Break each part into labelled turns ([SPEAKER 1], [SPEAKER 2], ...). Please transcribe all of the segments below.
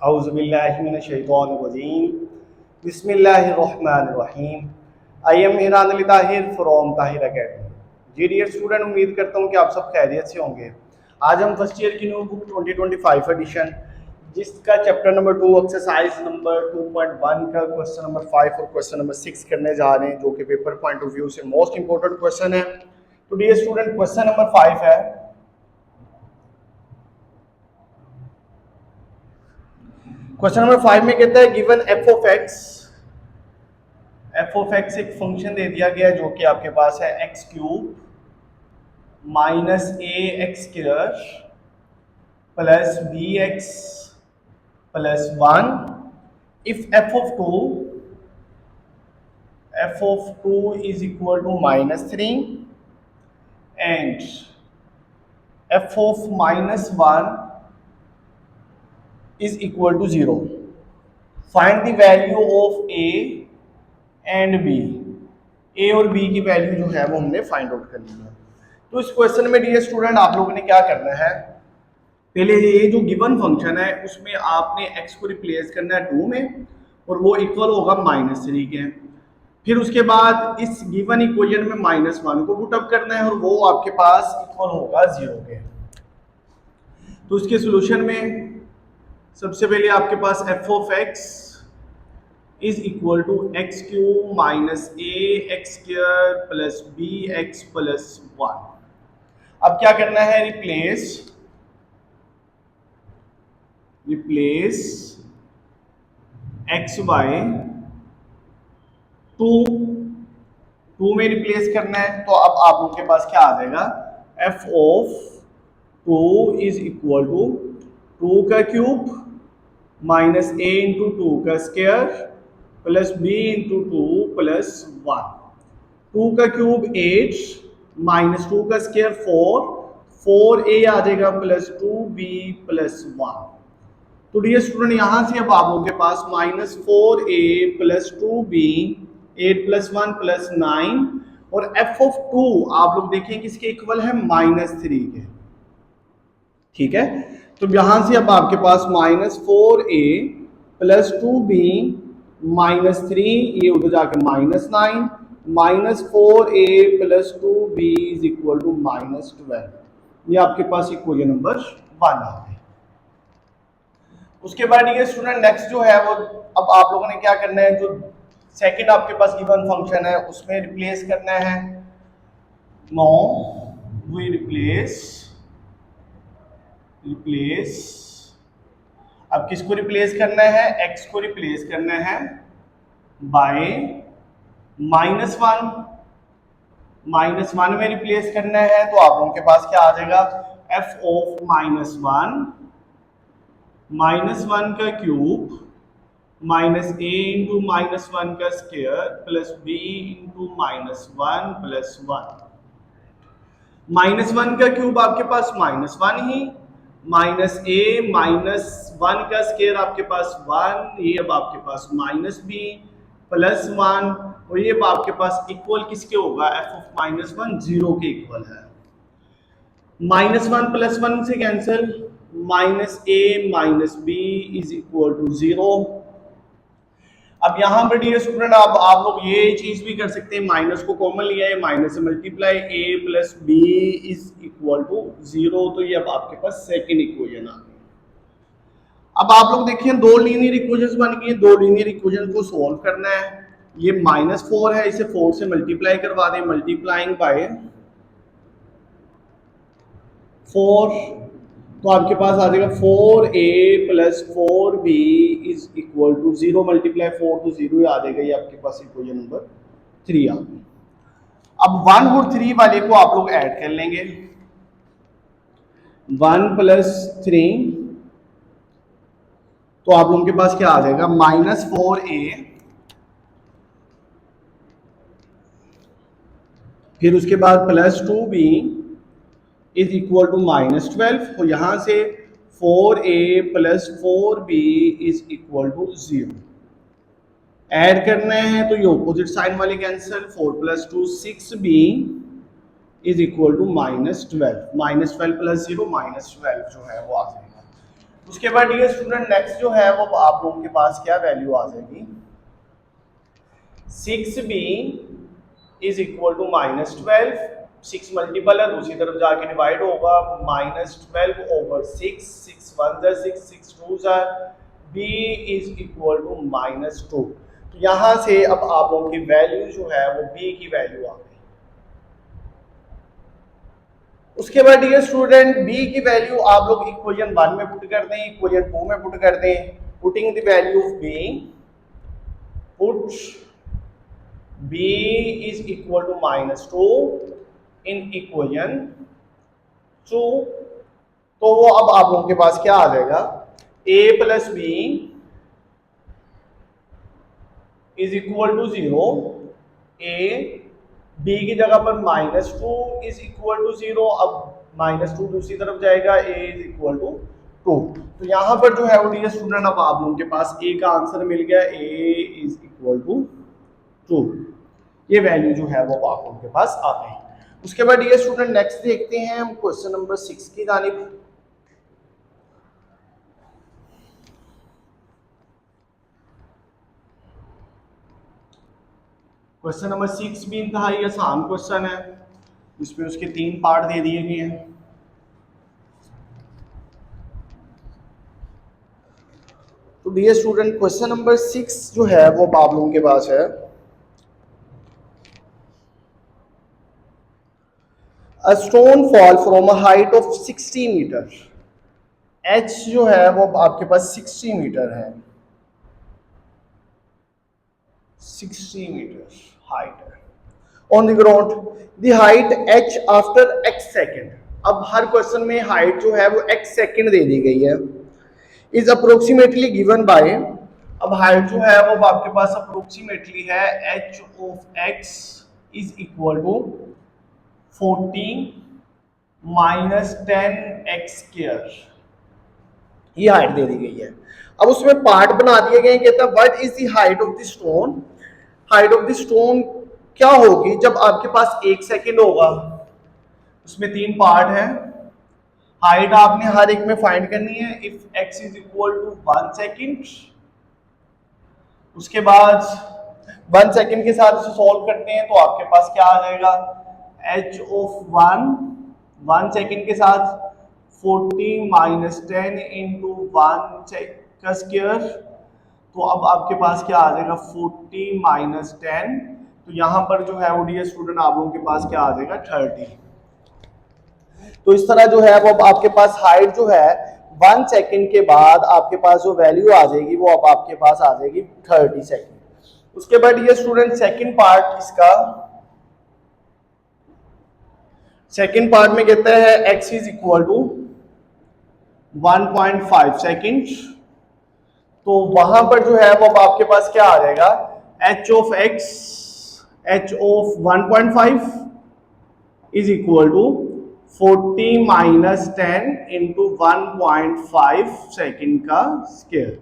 [SPEAKER 1] औज़ुबिल्लाहिमिनश्शैतानिर्रजीम बिस्मिल्लाहिर्रहमानिर्रहीम। I am Hiran Ali Tahir from Tahir academy. जी dear student, उम्मीद करता हूँ कि आप सब खैरियत से होंगे। आज हम फर्स्ट ईयर की न्यू बुक 2025 एडिशन जिसका चैप्टर नंबर 2 एक्सरसाइज नंबर 2.1 का क्वेश्चन नंबर 5 और क्वेश्चन नंबर 6 करने जा रहे हैं, जो कि पेपर पॉइंट ऑफ व्यू से मोस्ट इंपॉर्टेंट क्वेश्चन है। तो डियर स्टूडेंट, क्वेश्चन नंबर 5 है। क्वेश्चन नंबर 5 में कहता है गिवन एफ ऑफ एक्स एक फंक्शन दे दिया गया है जो कि आपके पास है X cube minus A X square plus B X plus 1 if F of two is equal to -3 and F of -1 is equal to 0। Find the value of A and B. A और B की value जो है वो हमने find out करनी है। तो इस क्वेश्चन में डियर स्टूडेंट आप लोगों ने क्या करना है, पहले ये जो गिवन फंक्शन है उसमें आपने x को रिप्लेस करना है 2 में और वो इक्वल होगा -3 के। फिर उसके बाद इस गिवन इक्वेशन में -1 को पुट अप करना है और वो आपके पास इक्वल होगा 0 के। तो इसके सोल्यूशन में सबसे पहले आपके पास F of X is equal to X cube minus A X square plus B X plus 1। अब क्या करना है, रिप्लेस एक्स बाय 2 में रिप्लेस करना है। तो अब आप लोगों के पास क्या आ जाएगा, F of 2 is equal to 2 का क्यूब माइनस ए इंटू 2 का square plus B into 2 plus 1। 2 का क्यूब 8 माइनस 2 का स्क्वायर 4 आ जाएगा प्लस 2b प्लस 1। तो डियर स्टूडेंट यहां से अब आप लोगों के पास -4a plus 2b 8 plus 1 plus 9 और एफ ऑफ 2 आप लोग देखें किसके इक्वल है, -3 के। ठीक है, तो यहां से अब आपके पास -4a प्लस 2b -3 ये उधर जाके -9 -4a plus 2b is equal to -12। ये आपके पास इक्वेशन नंबर 1 आ गई। उसके बाद ये स्टूडेंट नेक्स्ट जो है वो अब आप लोगों ने क्या करना है, जो सेकंड आपके पास गिवन फंक्शन है उसमें रिप्लेस करना है। नो वी रिप्लेस अब किसको रिप्लेस करना है, x को रिप्लेस करना है बाय -1 में रिप्लेस करना है। तो आप लोगों के पास क्या आ जाएगा, f ऑफ -1 का क्यूब माइनस a इंटू -1 का square plus b into -1 plus 1। -1 का क्यूब आपके पास -1 ही, माइनस a -1 का स्क्वायर आपके पास 1, ये अब आपके पास -b प्लस 1 और ये अब आपके पास इक्वल किसके होगा, f ऑफ -1 0 के इक्वल है। -1 प्लस 1 से cancel, -a -b is equal to 0। अब यहाँ पर डियर स्टूडेंट आप लोग ये चीज भी कर सकते हैं, माइनस को कॉमन लिया है, माइनस से multiply a plus b is equal to 0। तो ये अब आपके पास सेकंड इक्वेशन आ गई। अब आप लोग देखिए दो लीनियर इक्वेशंस बन गई, दो लीनियर इक्वेशन को सॉल्व करना है। ये -4 है, इसे 4 से मल्टीप्लाई करवा दें, मल्टीप्लाइंग बाय 4 तो आपके पास आ जाएगा 4a plus 4b is equal to 0। Multiply 4 तो 0 आ जाएगा, ये आपके पास इक्वेशन नंबर 3 आ गई। अब 1 और 3 वाले को आप लोग ऐड कर लेंगे, 1 प्लस 3 तो आप लोगों के पास क्या आ जाएगा, -4a फिर उसके बाद plus 2b is equal to -12। तो यहां से 4a plus 4b is equal to 0 add करना है। तो ये ऑपोजिट साइन वाले cancel, 4 plus 2 6b is equal to -12 plus 0 -12 जो है वो आ जाएगा। उसके बाद डियर स्टूडेंट नेक्स्ट जो है वो आप लोगों के पास क्या वैल्यू आ जाएगी, 6b is equal to -12, 6 multiple है दूसरी तरफ जाके डिवाइड होगा, -12 ओवर 6, 6 1 जा 6, 6 2 जा, b इज इक्वल टू -2। तो यहां से अब आप लोगों की वैल्यू जो है वो b की वैल्यू आ गई। उसके बाद डियर स्टूडेंट b की वैल्यू आप लोग इक्वेशन 1 में पुट कर दें, इक्वेशन 2 में पुट कर दें। Putting the value of b, put b is equal to -2 in equation 2, तो वो अब आप लोगों के पास क्या आ जाएगा, a plus b is equal to 0, a b की जगह पर -2 इज इक्वल टू 0, अब -2 दूसरी तरफ जाएगा, a इज इक्वल टू 2। तो यहां पर जो है वो डियर स्टूडेंट अब आप लोगों के पास a का आंसर मिल गया, a इज इक्वल टू 2। ये वैल्यू जो है वो आप लोगों के पास आ गई। उसके बाद डियर स्टूडेंट नेक्स्ट देखते हैं हम क्वेश्चन नंबर 6 की जानिब। क्वेश्चन नंबर 6 भी इंतहाई आसान क्वेश्चन है, इसमें उसके 3 पार्ट दे दिए गए हैं। तो डियर स्टूडेंट क्वेश्चन नंबर 6 जो है वो आप लोगों के पास है, A stone fall from a height of 60 metre, h जो है वो आपके पास 60 मीटर है, 60 मीटर हाइट है on the ground, the height h after x second. अब हर क्वेश्चन में हाइट जो है वो x सेकेंड दे दी गई है, इज अप्रोक्सीमेटली गिवन बाय, अब हाइट जो है वो आपके पास अप्रोक्सीमेटली है h of x is equal to 40 minus 10x square, ये हाइट दे दी गई है। अब उसमें पार्ट बना दिए गए, कहता है what is the height of the stone, height of the stone क्या होगी जब आपके पास 1 सेकेंड होगा। उसमें 3 पार्ट है, हाइट आपने हर एक में फाइंड करनी है, if x is equal to 1 second, उसके बाद 1 सेकेंड के साथ इसे सॉल्व करते हैं तो आपके पास क्या आ जाएगा, h ऑफ 1 सेकेंड के साथ 40 माइनस 10 इंटू 1 का स्क्वायर, तो अब आपके पास क्या आ जाएगा 40 माइनस 10, तो यहाँ पर जो है वो डियर स्टूडेंट आप लोगों के पास क्या आ जाएगा 30। तो इस तरह जो है वो अब आपके पास हाइट जो है 1 सेकेंड के बाद आपके पास जो वैल्यू आ जाएगी वो अब आपके पास आ जाएगी 30 सेकेंड। उसके बाद ये स्टूडेंट सेकेंड पार्ट इसका, सेकेंड पार्ट में कहता है x is equal to 1.5 second, तो वहां पर जो है वो अब आपके पास क्या आ जाएगा, h of x, h of 1.5 is equal to 40 minus 10 into 1.5 second का स्क्वायर।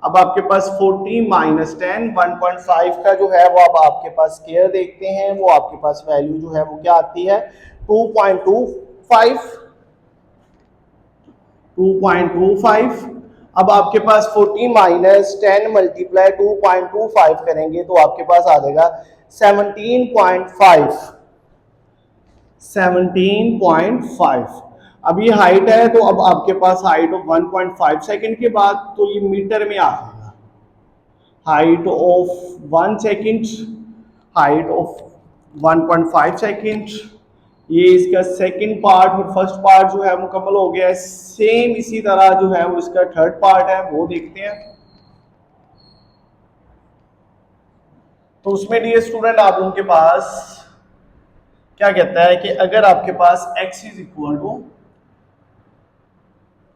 [SPEAKER 1] अब आपके पास 40 माइनस 10 1.5 का जो है वो अब आपके पास स्क्वायर देखते हैं, वो आपके पास वैल्यू जो है वो क्या आती है 2.25। अब आपके पास 40 माइनस 10 मल्टीप्लाई 2.25 करेंगे तो आपके पास आ जाएगा 17.5। अब ये हाइट है तो अब आपके पास हाइट ऑफ 1.5 सेकेंड के बाद तो ये मीटर में आ जाएगा, height of 1 second, height of 1.5 second, ये इसका सेकंड पार्ट और फर्स्ट पार्ट जो है मुकम्मल हो गया है। सेम इसी तरह जो है वो इसका थर्ड पार्ट है वो देखते हैं। तो उसमें डियर स्टूडेंट आप लोगों के पास क्या कहता है कि अगर आपके पास x is equal to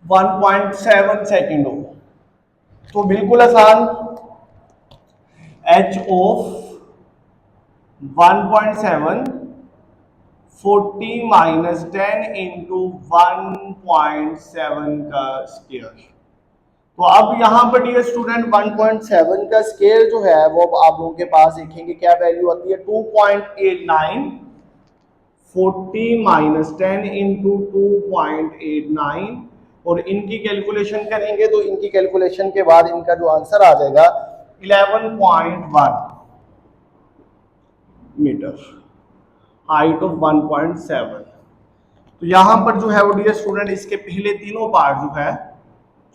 [SPEAKER 1] 1.7 second हो तो बिल्कुल आसान, h ऑफ 1.7 40 माइनस 10 इंटू 1.7 का स्क्वायर। तो अब यहाँ पर डियर स्टूडेंट 1.7 का स्क्वायर जो है वो आप लोगों के पास देखेंगे क्या वैल्यू आती है 2.89, 40 माइनस 10 इंटू 2.89 और इनकी कैलकुलेशन करेंगे तो इनकी कैलकुलेशन के बाद इनका जो आंसर आ जाएगा 11.1 मीटर, हाइट ऑफ 1.7। तो यहां पर जो है वो डियर स्टूडेंट इसके पहले तीनों पार्ट जो है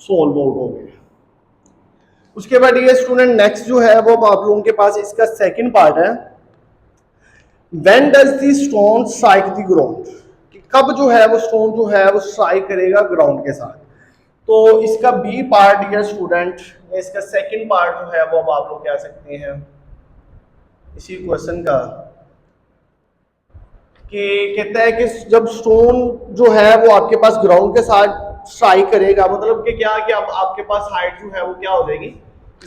[SPEAKER 1] सोल्व आउट हो गए। उसके बाद डियर स्टूडेंट नेक्स्ट जो है वो आप लोगों के पास इसका सेकंड पार्ट है, when does the stone strike the ground, कि कब जो है वो स्टोन जो है वो स्ट्राइक करेगा ग्राउंड के साथ। तो इसका बी पार्ट डियर स्टूडेंट, इसका सेकंड पार्ट जो है वो आप लोग कह सकते हैं इसी क्वेश्चन का, कि कहता है कि जब स्टोन जो है वो आपके पास ग्राउंड के साथ स्ट्राइक करेगा, मतलब कि क्या कि अब आपके पास हाइट जो है वो क्या हो जाएगी,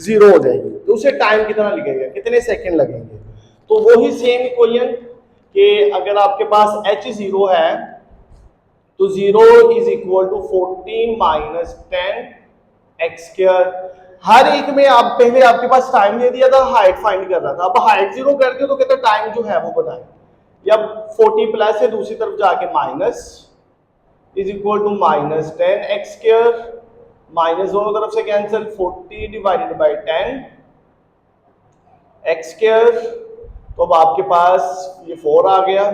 [SPEAKER 1] 0 हो जाएगी। तो उसे टाइम कितना लगेगा, कितने सेकंड लगेंगे। तो वही सेम इक्वेशन कि अगर आपके पास h 0 है तो 0 is equal to 14 minus 10 X square. हर एक में आप पहले आपके पास टाइम दे दिया था, हाइट फाइंड कर रहा था, अब हाइट 0 करते हो तो कहते टाइम जो है वो बताएं, या 40 प्लस है दूसरी तरफ जाके minus is equal to minus 10 X square, minus दोनों तरफ से cancel, 40 divided by 10 X square. तो अब आपके पास ये 4 आ गया,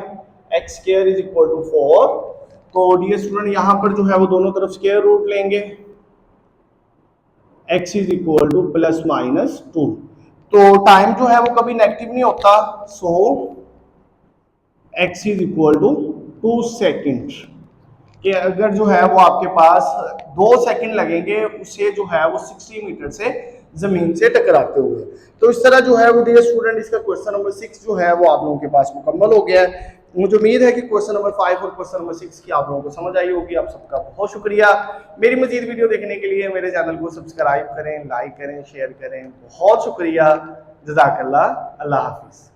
[SPEAKER 1] X square is equal to 4। तो डियर स्टूडेंट यहां पर जो है वो दोनों तरफ स्क्वायर रूट लेंगे, x is equal two plus minus 2। तो टाइम जो है वो कभी नेगेटिव नहीं होता, so x is equal to 2 second. कि अगर जो है वो आपके पास 2 सेकंड लगेंगे उसे जो है वो 60 मीटर से जमीन से टकराते हुए। तो इस तरह जो है वो डियर स्टूडेंट इसका क्वेश्चन नंबर 6 जो है वो आप लोगों के पास मुकम्मल हो गया है। मुझे उम्मीद है कि क्वेश्चन नंबर 5 और क्वेश्चन नंबर 6 की आप लोगों को समझ आई होगी। आप सबका बहुत शुक्रिया। मेरी मजीद वीडियो देखने के लिए मेरे चैनल को सब्सक्राइब करें, लाइक करें, शेयर करें। बहुत शुक्रिया। जज़ाकल्लाह। अल्लाह हाफिज़।